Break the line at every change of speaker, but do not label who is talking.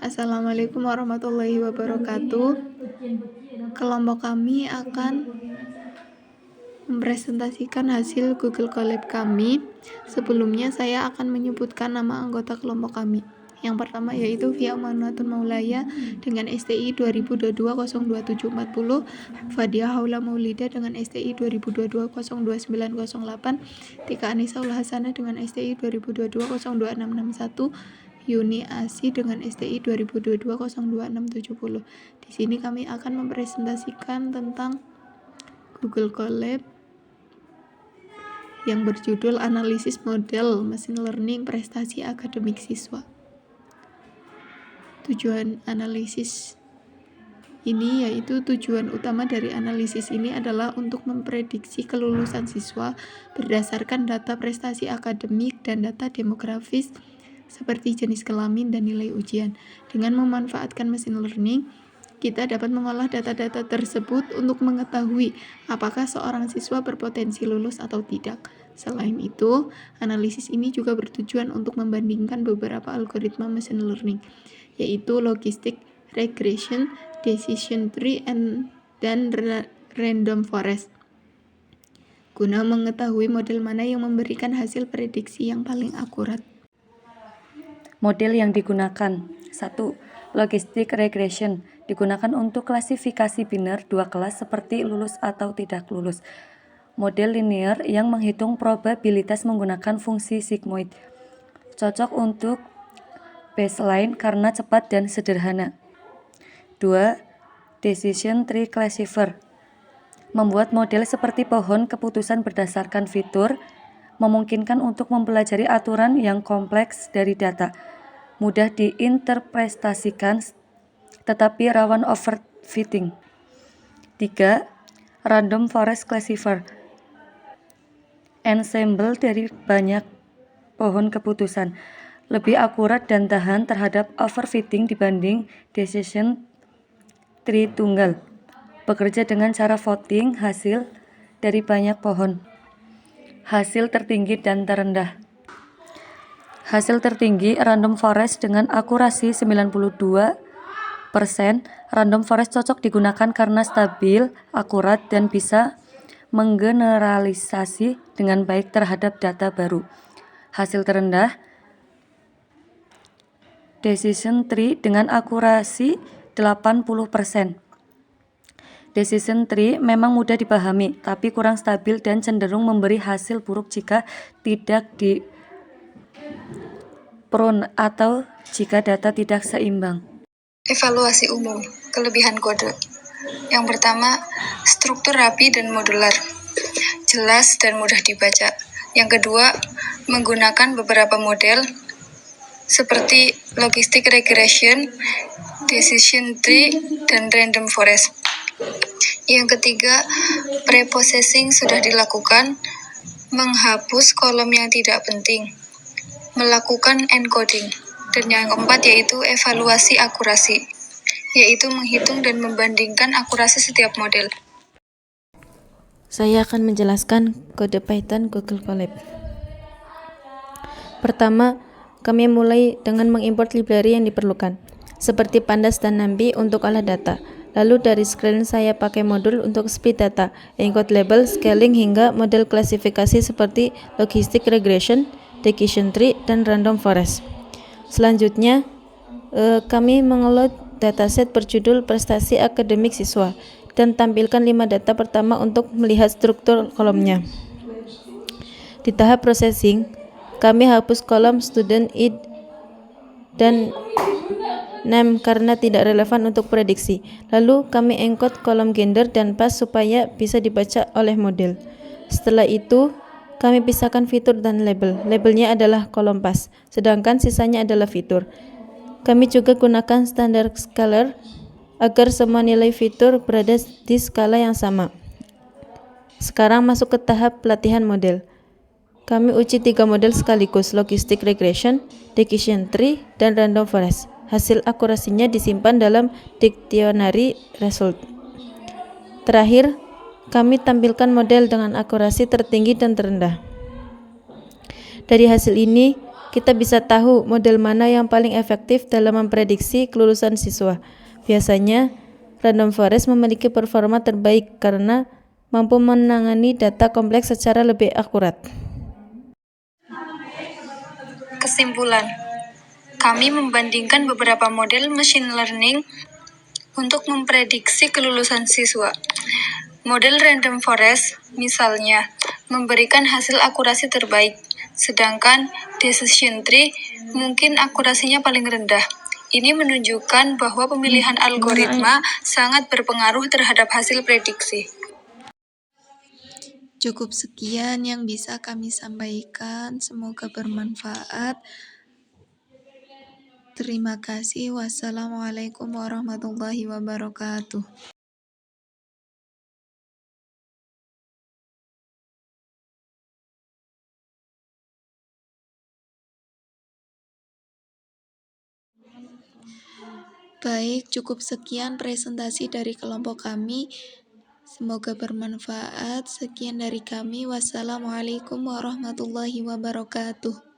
Assalamualaikum warahmatullahi wabarakatuh. Kelompok kami akan mempresentasikan hasil Google Colab kami. Sebelumnya saya akan menyebutkan nama anggota kelompok kami. Yang pertama yaitu Fia Umanatun Maulaya dengan STI 2022-02740, Fadia Haula Maulida dengan STI 2022-02908, Tika Anisaul Hasanah dengan STI 2022-02661, Yuni Asi dengan STI 2022-02670. Di sini kami akan mempresentasikan tentang Google Colab yang berjudul Analisis Model Machine Learning Prestasi Akademik Siswa. Tujuan analisis ini yaitu tujuan utama dari analisis ini adalah untuk memprediksi kelulusan siswa berdasarkan data prestasi akademik dan data demografis seperti jenis kelamin dan nilai ujian. Dengan memanfaatkan machine learning, kita dapat mengolah data-data tersebut untuk mengetahui apakah seorang siswa berpotensi lulus atau tidak. Selain itu, analisis ini juga bertujuan untuk membandingkan beberapa algoritma machine learning, yaitu logistic regression, decision tree, dan random forest, guna mengetahui model mana yang memberikan hasil prediksi yang paling akurat.
Model yang digunakan: 1. Logistic regression digunakan untuk klasifikasi biner dua kelas seperti lulus atau tidak lulus. Model linear yang menghitung probabilitas menggunakan fungsi sigmoid. Cocok untuk baseline karena cepat dan sederhana. 2. Decision tree classifier membuat model seperti pohon keputusan berdasarkan fitur, memungkinkan untuk mempelajari aturan yang kompleks dari data, mudah diinterpretasikan tetapi rawan overfitting. 3. Random forest classifier ensemble dari banyak pohon keputusan, lebih akurat dan tahan terhadap overfitting dibanding decision tree tunggal, bekerja dengan cara voting hasil dari banyak pohon. Hasil tertinggi dan terendah. Hasil tertinggi random forest dengan akurasi 92%. Random forest cocok digunakan karena stabil, akurat, dan bisa menggeneralisasi dengan baik terhadap data baru. Hasil terendah, decision tree dengan akurasi 80%. Decision tree memang mudah dipahami, tapi kurang stabil dan cenderung memberi hasil buruk jika tidak di-prune atau jika data tidak seimbang.
Evaluasi umum, kelebihan kode. Yang pertama, struktur rapi dan modular, jelas dan mudah dibaca. Yang kedua, menggunakan beberapa model seperti logistic regression, decision tree, dan random forest. Yang ketiga, preprocessing sudah dilakukan, menghapus kolom yang tidak penting, melakukan encoding. Dan yang keempat yaitu evaluasi akurasi, yaitu menghitung dan membandingkan akurasi setiap model.
Saya akan menjelaskan kode Python Google Colab. Pertama, kami mulai dengan mengimport library yang diperlukan, seperti Pandas dan Nambi untuk olah data. Lalu dari screen saya pakai modul untuk split data, encode label, scaling, hingga model klasifikasi seperti logistic regression, decision tree, dan random forest. Selanjutnya, kami mengelola dataset berjudul prestasi akademik siswa dan tampilkan 5 data pertama untuk melihat struktur kolomnya. Di tahap processing, kami hapus kolom student id dan name karena tidak relevan untuk prediksi. Lalu kami encode kolom gender dan pas supaya bisa dibaca oleh model. Setelah itu, kami pisahkan fitur dan label. Labelnya adalah kolom pas, sedangkan sisanya adalah fitur. Kami juga gunakan standar scalar agar semua nilai fitur berada di skala yang sama. Sekarang masuk ke tahap pelatihan model. Kami uji 3 model sekaligus, logistic regression, decision tree, dan random forest. Hasil akurasinya disimpan dalam dictionary result. Terakhir, kami tampilkan model dengan akurasi tertinggi dan terendah. Dari hasil ini, kita bisa tahu model mana yang paling efektif dalam memprediksi kelulusan siswa. Biasanya, Random Forest memiliki performa terbaik karena mampu menangani data kompleks secara lebih akurat.
Kesimpulan, kami membandingkan beberapa model machine learning untuk memprediksi kelulusan siswa. Model Random Forest, misalnya, memberikan hasil akurasi terbaik, sedangkan Decision Tree mungkin akurasinya paling rendah. Ini menunjukkan bahwa pemilihan algoritma sangat berpengaruh terhadap hasil prediksi.
Cukup sekian yang bisa kami sampaikan, semoga bermanfaat. Terima kasih. Wassalamualaikum warahmatullahi wabarakatuh. Baik, cukup sekian presentasi dari kelompok kami. Semoga bermanfaat. Sekian dari kami. Wassalamualaikum warahmatullahi wabarakatuh.